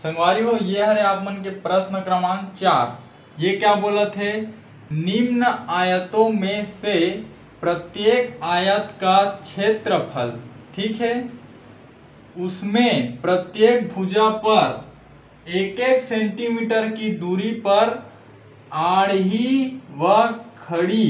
संगवारी हो ये हरे आप मन के प्रश्न क्रमांक 4। ये क्या बोला थे, निम्न आयतों में से प्रत्येक आयत का क्षेत्रफल, ठीक है, उसमें प्रत्येक भुजा पर 1-1 सेंटीमीटर की दूरी पर आड़ी व खड़ी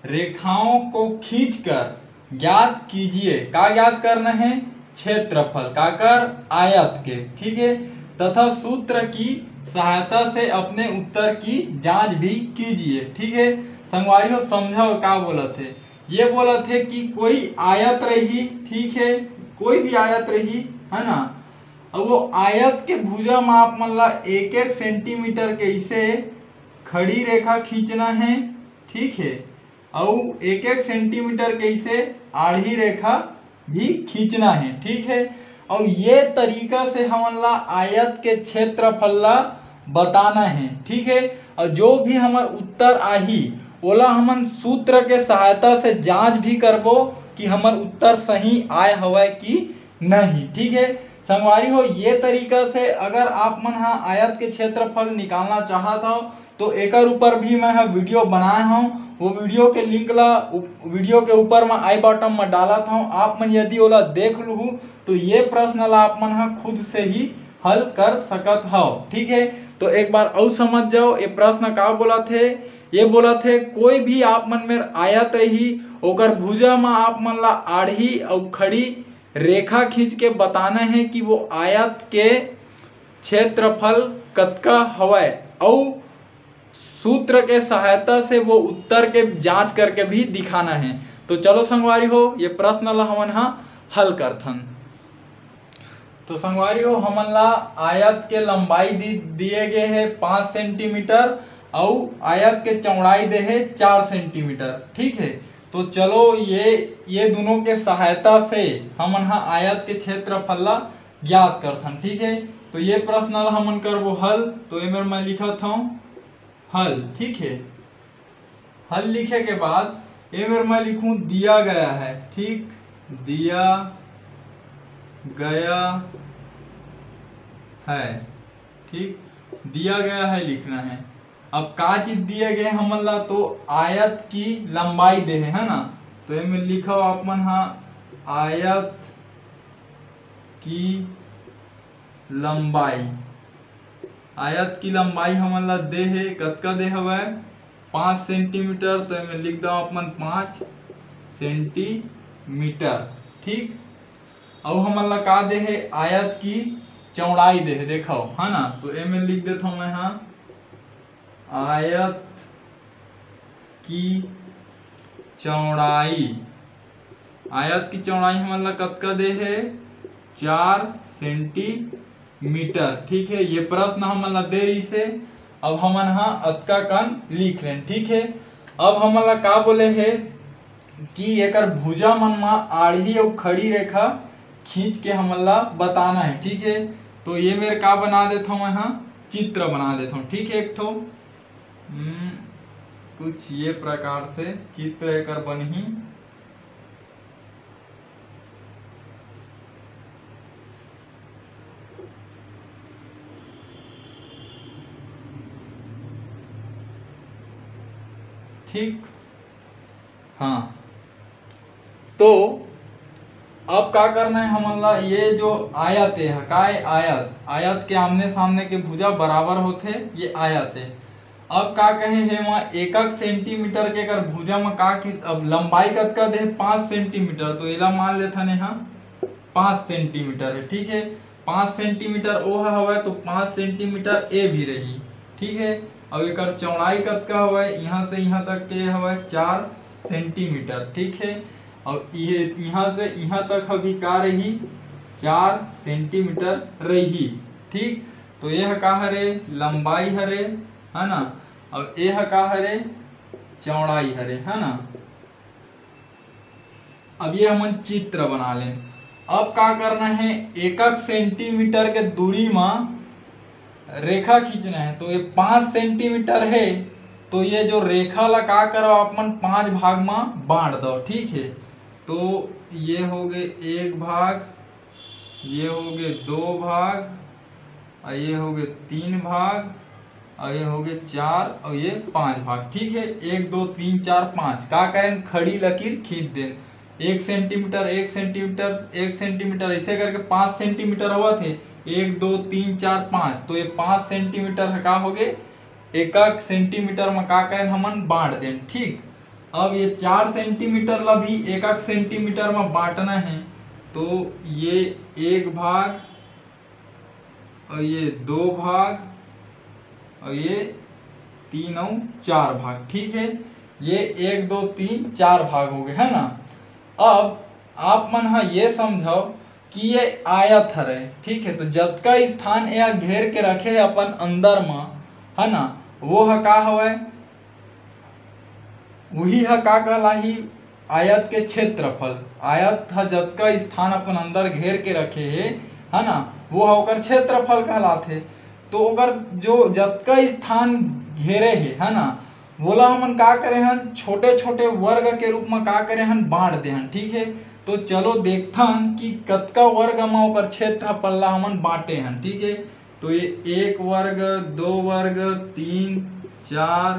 रेखाओं को खींचकर ज्ञात कीजिए। का ज्ञात करना है, क्षेत्रफल का कर आयत के, ठीक है, तथा सूत्र की सहायता से अपने उत्तर की जांच भी कीजिए। ठीक है संगवारियों, समझो का बोला थे, ये बोला थे कि कोई आयत रही, ठीक है, कोई भी आयत रही है ना, अब वो आयत के भुजा में आप मन ला 1-1 सेंटीमीटर के इसे खड़ी रेखा खींचना है, ठीक है, और 1-1 सेंटीमीटर के इसे आड़ी रेखा भी खींचना है, ठीक है। और ये तरीका से हमन ला आयत के क्षेत्रफल ला बताना है, ठीक है। और जो भी हमार उत्तर आही ओला हमन सूत्र के सहायता से जांच भी करबो कि हमार उत्तर सही आए हवे कि नहीं, ठीक है। संगवारी हो ये तरीका से अगर आप मन हा आयत के क्षेत्रफल निकालना चाहत हो तो एकर ऊपर भी मैं वीडियो बनाए हूँ, वो वीडियो के लिंक ला वीडियो के ऊपर मैं आई बटन में डालत हूँ। आप मन यदि ओला देख लूँ तो ये प्रश्न ला आप मन हा खुद से ही हल कर सकत हो, ठीक है। तो एक बार और समझ जाओ ये प्रश्न का बोला थे, ये बोला थे कोई भी आप मन में आयत रही ओकर भुजा में आप मन ला आड़ी और खड़ी रेखा खींच के बताना है कि वो आयत के क्षेत्रफल कतका हवय और सूत्र के सहायता से वो उत्तर के जांच करके भी दिखाना है। तो चलो संगवारी हो ये प्रश्न ला हमन हा हल करथन। तो संगवारी हो हमन ला आयत के लंबाई दिए गए है 5 सेंटीमीटर और आयत के चौड़ाई दे है 4 सेंटीमीटर, ठीक है। तो चलो ये दोनों के सहायता से हमन हा आयत के क्षेत्रफल ला ज्ञात करथन, ठीक है। तो ये प्रश्न ला हमन करबो हल। तो एमेर मैं लिखत हूँ हल, ठीक है। हल लिखे के बाद एमेर मैं लिखूं दिया गया है, ठीक, दिया गया है, ठीक, दिया गया है लिखना है। अब का चीज दिए गए हमन ला, तो आयत की लंबाई दे है ना, तो एमें लिखो आप मन हा आयत की लंबाई, आयत की लंबाई हमन ला दे है कतका दे हवे 5 सेंटीमीटर, तो मैं लिख दो अपन 5 सेंटीमीटर, ठीक। और हमन ला का दे है आयत की चौड़ाई दे है, देखो है ना, तो एमे लिख देता हूं मैं हाँ आयत की चौड़ाई, आयत की चौड़ाई हमन ला कतका दे है 4 सेंटीमीटर, ठीक है। ये प्रश्न हमन ला दे रही से अब हमन हा अतका कन लिख लें, ठीक है। अब हमन ला का बोले है कि एकर भुजा मन मा आड़ी और खड़ी रेखा खींच के हमन ला बताना है, ठीक है। तो ये मेरे का बना देता हूँ मैं हाँ चित्र बना देता हूँ, ठीक है। एक ठो कुछ ये प्रकार से चित्र एकर बनही, ठीक, हाँ। तो अब का करना है हमन ला, ये जो आयत है का आयत, आयत के आमने सामने के भुजा बराबर होते, ये आयत है। अब का कहे है वहाँ 1-1 सेंटीमीटर के कर भुजा में का की, अब लंबाई कतका दे 5 सेंटीमीटर, तो एला मान लेथन है 5 सेंटीमीटर है, ठीक है। 5 सेंटीमीटर ओ हवे तो 5 सेंटीमीटर ए भी रही, ठीक है। और एकर चौड़ाई कतका हवे, यहाँ से यहाँ तक के हवे 4 सेंटीमीटर, ठीक है। और ये यहाँ से यहाँ तक अभी का रही 4 सेंटीमीटर रही, ठीक। तो यह का हरे लंबाई हरे, है ना, और यह का हरे चौड़ाई हरे, है ना। अब ये हम चित्र बना लें। अब का करना है 1-1 सेंटीमीटर के दूरी में रेखा खींचना है। तो ये 5 सेंटीमीटर है, तो ये जो रेखा ला का करो अपन 5 भाग में बांट दो, ठीक है। तो ये हो गए 1 भाग, ये हो गए 2 भाग और ये हो गए 3 भाग, और ये हो गए 4, और ये 5 भाग। ठीक है, 1 2 3 4 5 का करें, खड़ी लकीर खींच दें, 1 सेंटीमीटर 1 सेंटीमीटर 1 सेंटीमीटर ऐसे करके 5 सेंटीमीटर हुआ थे। 1 2 3 4 5, तो ये 5 सेंटीमीटर का हो गए, 1 सेंटीमीटर में का करें हमन बांट दें। ठीक, अब ये 4 सेंटीमीटर ला भी 1 सेंटीमीटर में बांटना है, तो ये 1 भाग, और ये 2 भाग, और ये 3 और 4 भाग। ठीक है, ये 1 2 3 4 भाग हो गए, है ना। अब आप मन हा ये समझो कि ये आयत हरे। ठीक है, तो जतका स्थान यह घेर के रखे है अपन अंदर में, है ना, वो है का हवे, वही है का कहलाही, आयत के क्षेत्रफल। आयत है जतका स्थान अपन अंदर घेर के रखे है ना, वो है ओकर क्षेत्रफल कहलाथे। तो अगर जो जतका स्थान घेरे है ना, बोला हमन का करे हन, छोटे छोटे वर्ग के रूप में का करे हन, बांट दे हन। ठीक है, तो चलो देखथन कि कतका वर्ग में ओकर क्षेत्रफल ला हमन बांटे हन। ठीक है, तो ये 1 वर्ग 2 वर्ग 3 4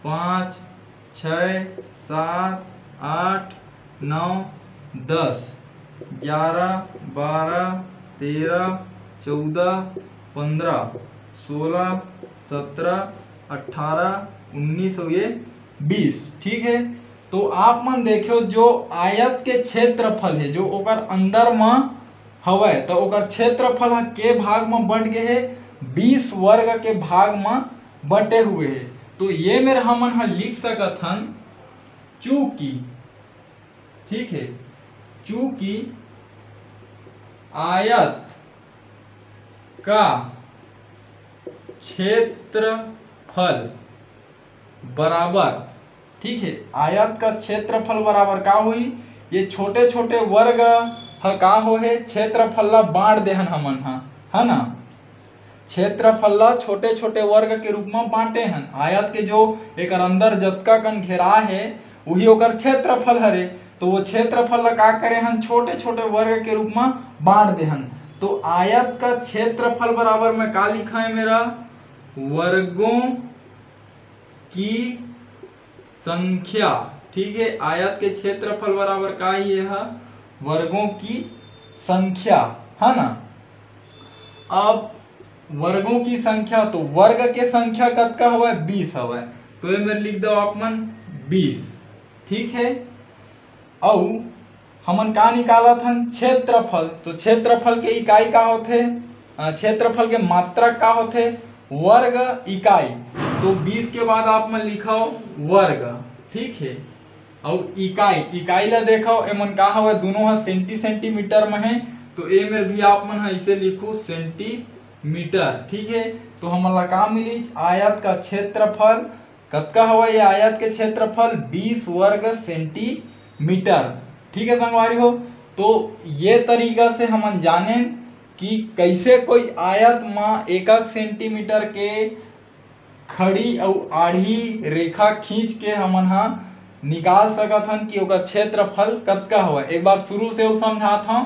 5 6 7 8 9 10 11 12 13 14 15 16 17 18 19 और ये 20। ठीक है, तो आप मन देखो जो आयत के क्षेत्रफल है जो ओकर अंदर में हवे, तो ओकर क्षेत्रफल के भाग में बंट गए है, 20 वर्ग के भाग में बटे हुए है। तो ये मेरे हमन लिख सकत हन, चूंकि, ठीक है, चूंकि आयत का क्षेत्रफल बराबर, ठीक है, आयत का क्षेत्रफल बराबर का हुई, ये छोटे छोटे वर्ग का हो है, क्षेत्रफल ला बांट देहन हमन है ना, क्षेत्रफल ला छोटे छोटे वर्ग के रूप में बांटे हन। आयत के जो एक अंदर जतका कन घेरा है वही ओकर क्षेत्रफल हरे, तो वो क्षेत्रफल ला का करे हन, छोटे छोटे वर्ग के रूप में बांट देहन। तो आयत का क्षेत्रफल बराबर में का लिखा है मेरा, वर्गों की संख्या। ठीक है, आयत के क्षेत्रफल बराबर का ही है, वर्गों की संख्या, है ना। अब वर्गों की संख्या, तो वर्ग के संख्या कतका हवे, 20 हवे, तो ये मेरे लिख दो आप मन 20। ठीक है, और हमन का निकालत हन, क्षेत्रफल, तो क्षेत्रफल के इकाई का होथे, क्षेत्रफल के मात्रक का होथे, वर्ग इकाई। तो 20 के बाद आप मन लिखाओ वर्ग। ठीक है, और इकाई, इकाई ला देखो एमन का हवे, दोनों है सेंटीमीटर में है, तो ए में भी आप मन ऐसे लिखो सेंटीमीटर। ठीक है, तो हमन ला का मिली, आयत का क्षेत्रफल कतका हवे, ये आयत के क्षेत्रफल 20 वर्ग सेंटीमीटर। ठीक है संगवारी हो, तो ये तरीका से हमन जाने कि कैसे कोई आयत में 1 सेंटीमीटर के खड़ी और आड़ी रेखा खींच के हमन हा निकाल सकत हन कि ओकर क्षेत्रफल कतका हुआ। एक बार शुरू से वो समझात हूँ।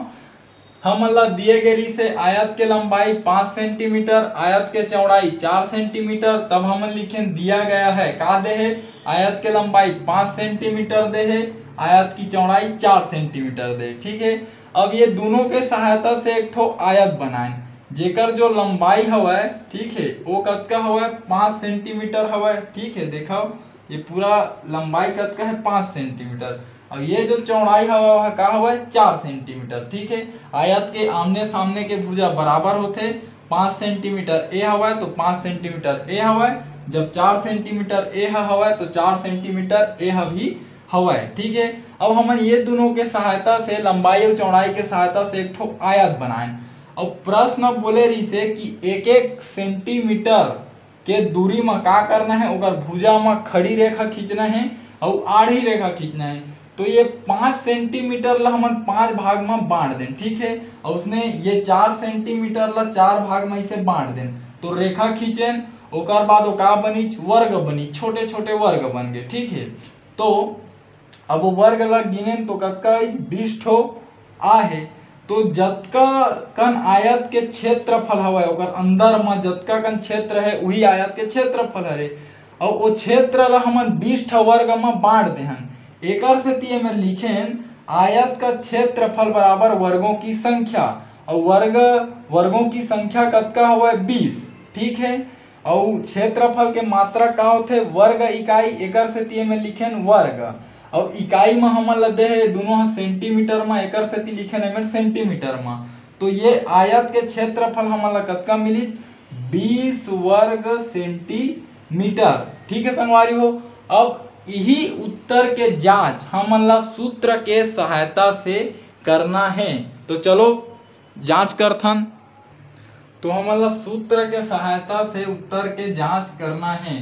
हमन ला दिए गए से आयत के लंबाई 5 सेंटीमीटर, आयत के चौड़ाई 4 सेंटीमीटर, तब हमन लिखें दिया गया है का दे है, आयत के लंबाई 5 सेंटीमीटर दे है, आयत की चौड़ाई 4 सेंटीमीटर दे। ठीक है, अब ये दोनों के सहायता से एक ठो आयत बनाए, जेकर जो लंबाई हवे, ठीक है, वो कतका हवे, 5 सेंटीमीटर हवे। ठीक है, देखो ये पूरा लंबाई कतका है, 5 सेंटीमीटर, और ये जो चौड़ाई हवा वह का हवा 4 सेंटीमीटर। ठीक है, आयत के आमने सामने के भुजा बराबर होते, 5 सेंटीमीटर ए हवा तो 5 सेंटीमीटर ए हवा, जब 4 सेंटीमीटर ए हवा तो 4 सेंटीमीटर ए भी हवा। ठीक है, अब हम ये दोनों के सहायता से लंबाई और चौड़ाई के सहायता से एक ठो आयत बनाए, और प्रश्न बोले रही से कि 1-1 सेंटीमीटर के दूरी में का करना है, ओकर भुजा में खड़ी रेखा खींचना है और आड़ी रेखा खींचना है। तो ये 5 सेंटीमीटर ला हमन 5 भाग में बांट दें। ठीक है, और उसने ये 4 सेंटीमीटर ला 4 भाग में इसे बांट दें, तो रेखा खींचें, ओकर बाद वो का बनी, वर्ग बनी, छोटे छोटे वर्ग बन गए। ठीक है, तो अब वो वर्ग ला गिने तो कतका 20 ठो आ है, तो जतका कन आयत के क्षेत्रफल हवे ओकर अंदर में जतका कन क्षेत्र है वही आयत के क्षेत्रफल हरे और वो क्षेत्र ला हमन 20 वर्ग में बांट देहन। एकर से ती में लिखेन आयत का क्षेत्रफल बराबर वर्गों की संख्या और वर्गों की संख्या कतका हवे 20, ठीक है। और क्षेत्रफल के मात्रा का होथे वर्ग इकाई, एकर से ती में लिखेन वर्ग और इकाई में हमन ला दे दोनों सेंटीमीटर में, एकर से ती लिखेन एमन सेंटीमीटर में। तो ये आयत के क्षेत्रफल हमन ला कतका मिली 20 वर्ग सेंटीमीटर, ठीक है संगवारी हो। अब यही उत्तर के जांच हमन ला सूत्र के सहायता से करना है, तो चलो जांच करथन। तो हमन ला सूत्र के सहायता से उत्तर के जांच करना है।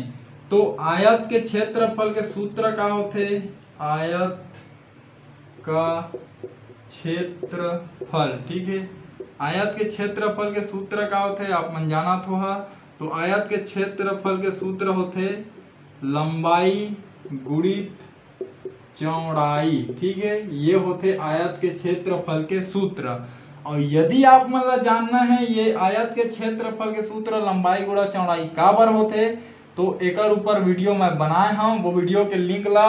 तो आयत के क्षेत्रफल के सूत्र का होथे आयत का क्षेत्रफल, ठीक है। आयत के क्षेत्रफल के सूत्र का होथे आप मन जानत होहा। तो आयत के क्षेत्रफल के सूत्र होथे लंबाई गुणित चौड़ाई, ठीक है। ये होते आयत के क्षेत्रफल के सूत्र। और यदि आप मन ला जानना है ये आयत के क्षेत्रफल के सूत्र लंबाई गुणा चौड़ाई काबर होते, तो एकर ऊपर वीडियो मैं बनाए हम, वो वीडियो के लिंक ला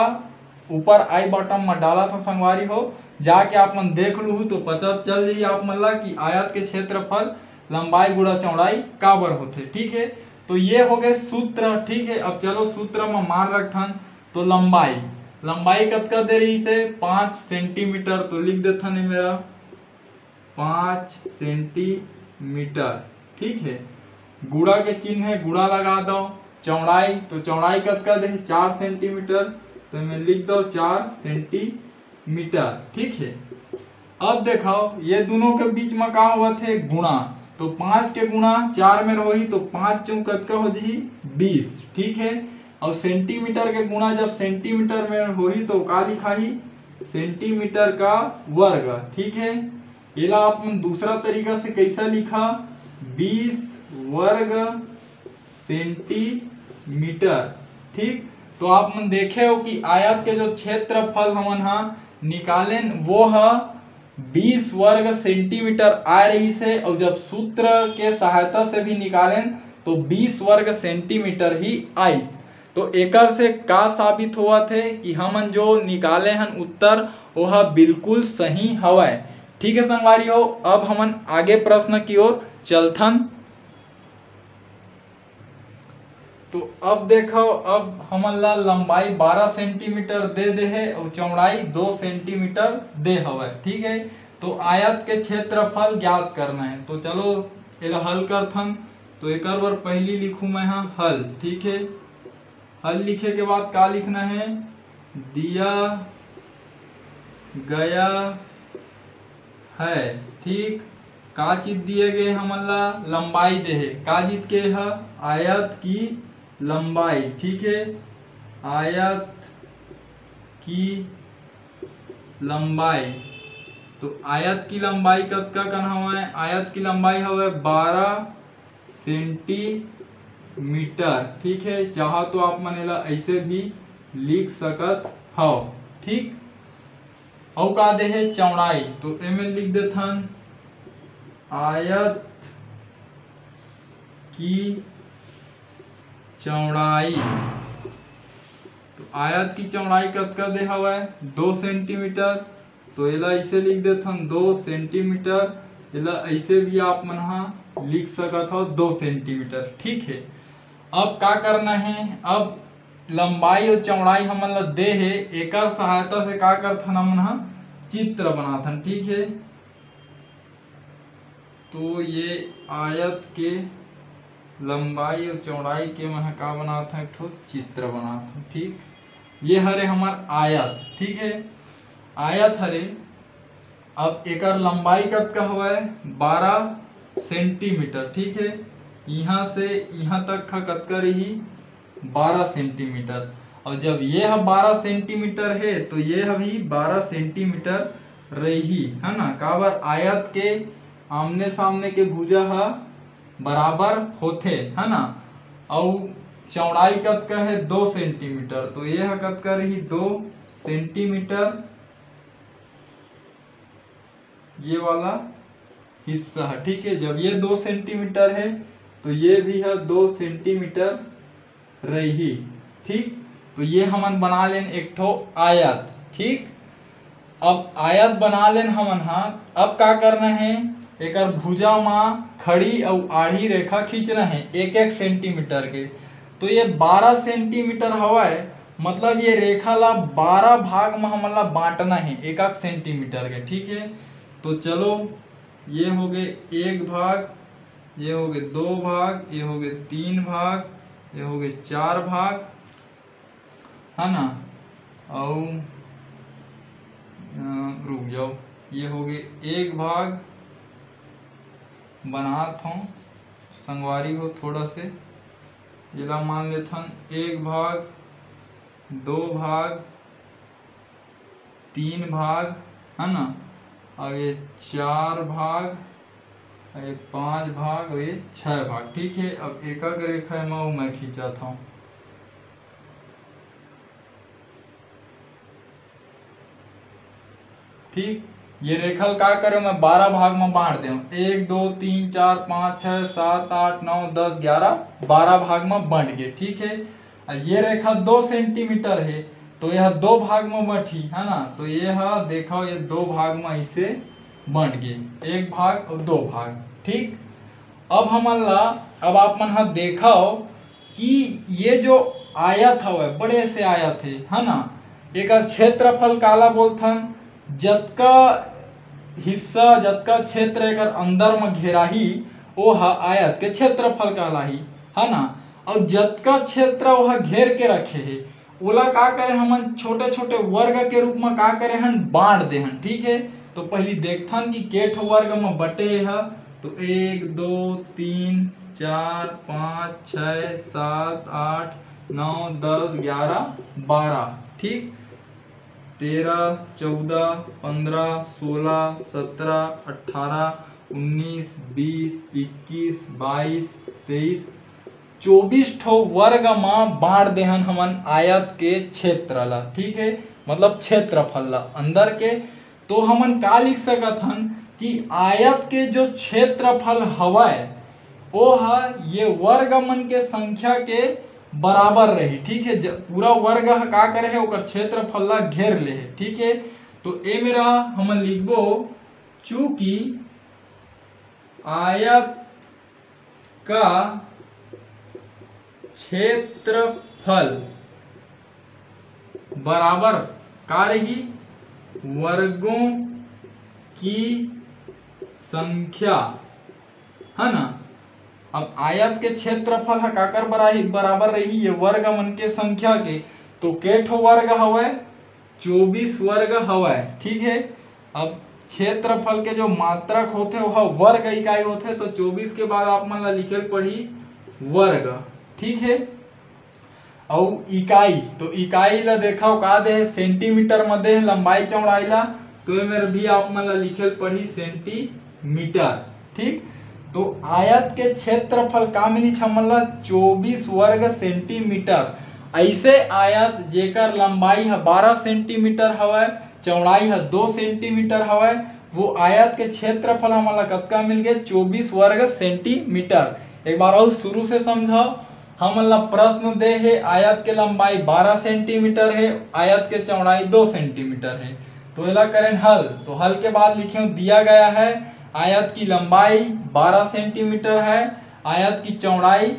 ऊपर आई बटन में डाला था संगवारी हो, जाके आप मन देख लू तो पता चल जाइए आप मन ला कि आयत के क्षेत्रफल लंबाई गुणा चौड़ाई काबर होते, ठीक है। तो ये हो गए सूत्र, ठीक है। अब चलो सूत्र में मान रखथन। तो लंबाई कतका दे रही से 5 सेंटीमीटर, तो लिख देथन मेरा 5 सेंटीमीटर, ठीक है। गुणा के चिन्ह है, गुणा लगा दो। चौड़ाई, तो चौड़ाई कतका दे 4 सेंटीमीटर, तो मैं लिख दो 4 सेंटीमीटर, ठीक है। अब देखो ये दोनों के बीच में का हुआ थे गुणा, तो 5 के गुणा 4 में रही तो 5 चौक कतका हो जाही 20, ठीक है। और सेंटीमीटर के गुणा जब सेंटीमीटर में होही तो का लिखाही सेंटीमीटर का वर्ग, ठीक है। इला अपन दूसरा तरीका से कैसा लिखा 20 वर्ग सेंटीमीटर, ठीक। तो आप मन देखे हो कि आयत के जो क्षेत्रफल हमन हा निकालेन वो है 20 वर्ग सेंटीमीटर आ रही से, और जब सूत्र के सहायता से भी निकालेन तो 20 वर्ग सेंटीमीटर ही आई। तो एकर से का साबित हुआ थे कि हमन जो निकाले हन उत्तर वह बिल्कुल सही हवय, ठीक है संगवारी हो। अब हमन आगे प्रश्न की ओर चलथन। तो अब देखो, अब हमन ला लंबाई 12 सेंटीमीटर दे है और चौड़ाई 2 सेंटीमीटर दे हवय, ठीक है। तो आयत के क्षेत्रफल ज्ञात करना है, तो चलो एला हल करथन। तो एक बार पहली लिखूं मैं हाँ हल, ठीक है। हल लिखे के बाद क्या लिखना है, दिया गया है, ठीक। का चीज दिए गए हमन ला लंबाई दे है, का चीज के है आयत की लंबाई, ठीक है। आयत की लंबाई, तो आयत की लंबाई कतका कन हवे, आयत की लंबाई हवे 12 सेंटीमीटर, ठीक है। चाहो तो आप मन एला ऐसे भी लिख सकत हो, ठीक। और का दे है चौड़ाई, तो एमे लिख देथन आयत की चौड़ाई। तो आयत की चौड़ाई कतका दे हवे 2 सेंटीमीटर, तो एला ऐसे लिख देथन 2 सेंटीमीटर। एला ऐसे भी आप मन हा लिख सकत हो 2 सेंटीमीटर, ठीक है। अब का करना है, अब लंबाई और चौड़ाई हमन ला दे है, एकर सहायता से का करथन हमन हा चित्र बनाथन, ठीक है। तो ये आयत के लंबाई और चौड़ाई के मैं का बनाता एक ठो चित्र बनाता, ठीक। ये हरे हमार आयत, ठीक है। आयत हरे, अब एकर लंबाई कतका हुआ है 12 सेंटीमीटर, ठीक है। यहाँ से यहाँ तक का कतका रही 12 सेंटीमीटर, और जब ये 12 सेंटीमीटर है तो ये भी 12 सेंटीमीटर रही है ना, काबर आयत के आमने सामने के भुजा बराबर होथे है ना। और चौड़ाई कतका है 2 सेंटीमीटर, तो ये कतका रही 2 सेंटीमीटर, ये वाला हिस्सा है, ठीक है। जब ये 2 सेंटीमीटर है तो ये भी है 2 सेंटीमीटर रही, ठीक। तो ये हमन बना लेन एक ठो आयत, ठीक। अब आयत बना लेन हमन हा। अब का करना है, एक भुजा में खड़ी और आड़ी रेखा खींचना है 1-1 सेंटीमीटर के। तो ये 12 सेंटीमीटर हवाए, मतलब ये रेखा ला 12 भाग में हमन ला बांटना है 1-1 सेंटीमीटर के, ठीक है। तो चलो, ये हो गए 1 भाग, ये हो गए 2 भाग, ये हो गए 3 भाग, ये हो गए 4 भाग, है ना। और रुक जाओ, ये हो गए 1 भाग, बनात हूँ संगवारी हो थोड़ा से। ये ला मान लेथन 1 भाग, 2 भाग, 3 भाग, है ना। और ये 4 भाग, ये 5 भाग और ये 6 भाग, ठीक है। अब एक रेखा में मैं खींचा था, ठीक। ये रेखा का करे मैं 12 भाग में बांट दे, 1 2 3 4 5 6 7 8 9 10 11 12 भाग में बंट गए, ठीक है। और ये रेखा 2 सेंटीमीटर है तो यह 2 भाग में बटी, है ना। तो ये है, देखो ये 2 भाग में ऐसे बंट गए, 1 भाग और 2 भाग, ठीक। अब हमन ला, अब आप मन हा देखो कि ये जो आयत है बड़े से आयत है ना। एक क्षेत्रफल काला बोलथन, जतका हिस्सा जतका क्षेत्र एक अंदर में घेराही वो हा आयत के क्षेत्रफल कहलाही, है ना। और जतका क्षेत्र वह घेर के रखे है ओला का करे हमन छोटे छोटे वर्ग के रूप में का करे हन, बांट दे हन, ठीक है। तो पहले देखथन कि के ठो वर्ग में बटे है। तो 1 2 3 4 5 6 7 8 9 10 11 12, ठीक। 13 14 15 16 17 18 19 20 21 22 23 24 ठो वर्ग में बांट देहन हमन आयत के क्षेत्र ला, ठीक है। मतलब क्षेत्रफल ला अंदर के। तो हमन का लिख सकत हन कि आयत के जो क्षेत्रफल हवाए वो है ये वर्ग मन के संख्या के बराबर रही, ठीक है। पूरा वर्ग का करे है ओकर क्षेत्रफल ला घेर ले है, ठीक है। तो ए मेरा हमन लिखबो, चूंकि आयत का क्षेत्रफल बराबर का रही वर्गों की संख्या, है ना। अब आयत के क्षेत्रफल है काकर बराबर रही ये वर्ग मन के संख्या के। तो के ठो वर्ग हवय, 24 वर्ग हवय, ठीक है। अब क्षेत्रफल के जो मात्रक होते वह वर्ग इकाई होते, तो 24 के बाद आप मन ला लिखे पड़ी वर्ग, ठीक है। और इकाई, तो इकाई ला देखा का दे सेंटीमीटर में दे लंबाई चौड़ाई ला, तो ये भी आप मन ला लिखे पड़ी सेंटीमीटर, ठीक। तो आयत के क्षेत्रफल का मिली हमन ला 24 वर्ग सेंटीमीटर। ऐसे आयत जेकर लंबाई है 12 सेंटीमीटर हवय, चौड़ाई है 2 सेंटीमीटर हवय, वो आयत के क्षेत्रफल हमन ला कतका मिल गए 24 वर्ग सेंटीमीटर। एक बार और शुरू से समझाओ, हमन ला प्रश्न दे है आयत के लंबाई 12 सेंटीमीटर है, आयत के चौड़ाई 2 सेंटीमीटर है। तो एला करें हल, तो हल के बाद लिखे दिया गया है आयत की लंबाई 12 सेंटीमीटर है, आयत की चौड़ाई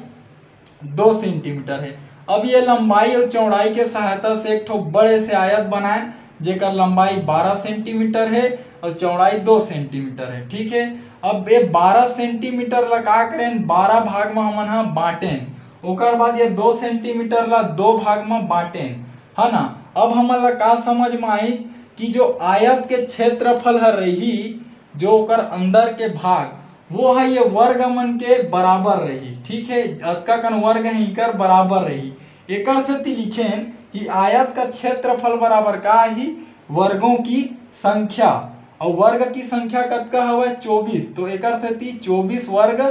2 सेंटीमीटर है। अब ये लंबाई और चौड़ाई के सहायता से एक ठो बड़े से आयत बनाए जेकर लंबाई 12 सेंटीमीटर है और चौड़ाई 2 सेंटीमीटर है, ठीक है। अब ये 12 सेंटीमीटर ला का करें 12 भाग में हमन हा बांटेन, ओकर बाद ये 2 सेंटीमीटर ला 2 भाग में बांटेन, है ना। अब हमन ला का समझ में आई कि जो आयत के क्षेत्रफल है रही, जो ओकर अंदर के भाग वो है ये वर्ग मन के बराबर रही, ठीक है। अतका कन वर्ग है इकर बराबर रही। एकर से लिखें कि आयत का क्षेत्रफल बराबर का ही वर्गों की संख्या, और वर्ग की संख्या कतका हवे 24, तो एकर से 24 वर्ग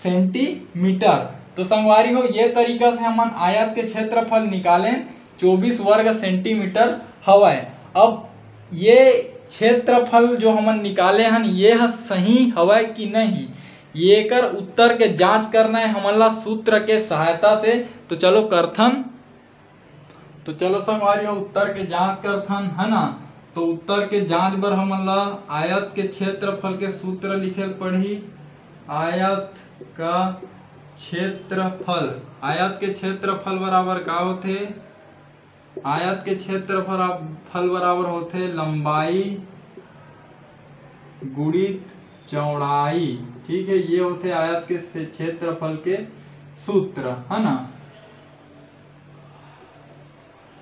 सेंटीमीटर। तो संगवारी हो ये तरीका से हमन आयत के क्षेत्रफल निकालें 24 वर्ग सेंटीमीटर हवय। अब ये क्षेत्रफल जो हमन निकाले हन ये ह सही हवय कि नहीं, ये कर उत्तर के जांच करना है हमन ला सूत्र के सहायता से। तो चलो करथन, तो चलो संगवारी उत्तर के जांच करथन, है ना। तो उत्तर के जांच बर हमन ला आयत के क्षेत्रफल के सूत्र लिखेल पड़ही। आयत का क्षेत्रफल, आयत के क्षेत्रफल बराबर का होथे, आयत के क्षेत्रफल बराबर होथे लंबाई गुणित चौड़ाई। ठीक है, ये होते आयत के क्षेत्रफल के सूत्र, है ना।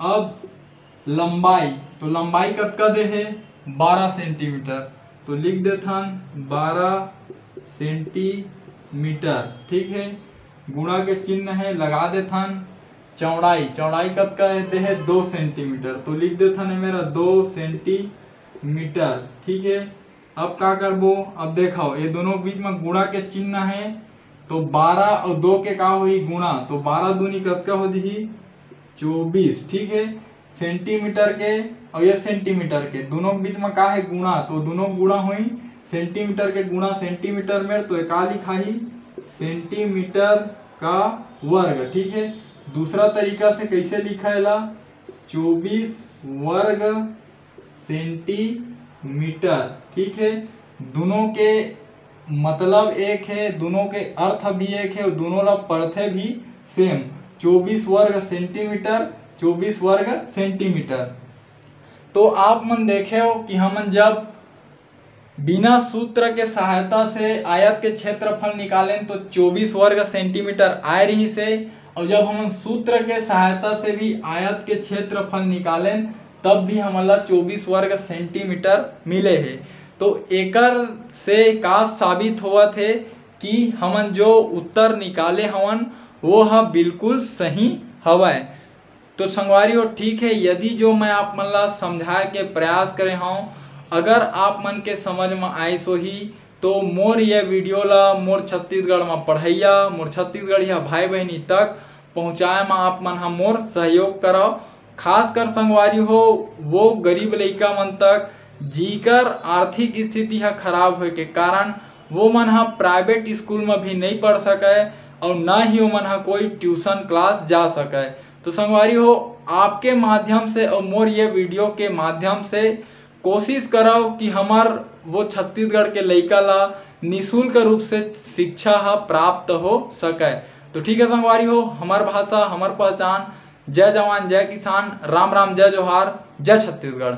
अब लंबाई, तो लंबाई कतका दे है 12 सेंटीमीटर, तो लिख देथन 12 सेंटीमीटर। ठीक है, गुणा के चिन्ह है लगा देथन। चौड़ाई, चौड़ाई कतका दे है 2 सेंटीमीटर, तो लिख देथन है मेरा 2 सेंटीमीटर। ठीक है, अब का करबो, अब देखो ये दोनों बीच में गुणा के चिन्ह है, तो 12 और 2 के का होही गुणा, तो 12 दूनी कतका हो जाही 24। ठीक है, सेंटीमीटर के और ये सेंटीमीटर के दोनों बीच में का है गुणा, तो दोनों गुणा हुई, सेंटीमीटर के गुणा सेंटीमीटर में, तो का लिखा ही सेंटीमीटर का वर्ग। ठीक है, दूसरा तरीका से कैसे लिखाएला 24 वर्ग सेंटीमीटर। ठीक है, दोनों के मतलब एक है, दोनों के अर्थ भी एक है और दोनों ला पढ़ते भी सेम, 24 वर्ग सेंटीमीटर, 24 वर्ग सेंटीमीटर। तो आप मन देखे हो कि हमन जब बिना सूत्र के सहायता से आयत के क्षेत्रफल निकालें तो 24 वर्ग सेंटीमीटर आए रही से, और जब हम सूत्र के सहायता से भी आयत के क्षेत्रफल निकालें तब भी हमला 24 वर्ग सेंटीमीटर मिले है। तो एकर से का साबित हुआ थे कि हमन जो उत्तर निकाले हवन वो हा बिल्कुल सही हवय। तो संगवारी हो ठीक है, यदि जो मैं आप मन ला समझाए के प्रयास करे हूँ अगर आप मन के समझ में आई सो ही, तो मोर ये वीडियो ला मोर छत्तीसगढ़ में पढ़ैया, मोर छत्तीसगढ़िया भाई बहनी तक पहुँचाए में आप मन हा मोर सहयोग करो। खास कर संगवारी हो वो गरीब लइका मन तक जीकर आर्थिक स्थिति हा खराब होए के कारण वो मन हा प्राइवेट स्कूल में भी नहीं पढ़ सके और न ही वो मन हा कोई ट्यूशन क्लास जा सके। तो संगवारी हो आपके माध्यम से और मोर ये वीडियो के माध्यम से कोशिश करो कि हमार वो छत्तीसगढ़ के लइका ला निःशुल्क रूप से शिक्षा हा प्राप्त हो सके। तो ठीक है संगवारी हो, हमार भाषा हमार पहचान, जय जवान जय किसान, राम राम जय जोहार, जय छत्तीसगढ़।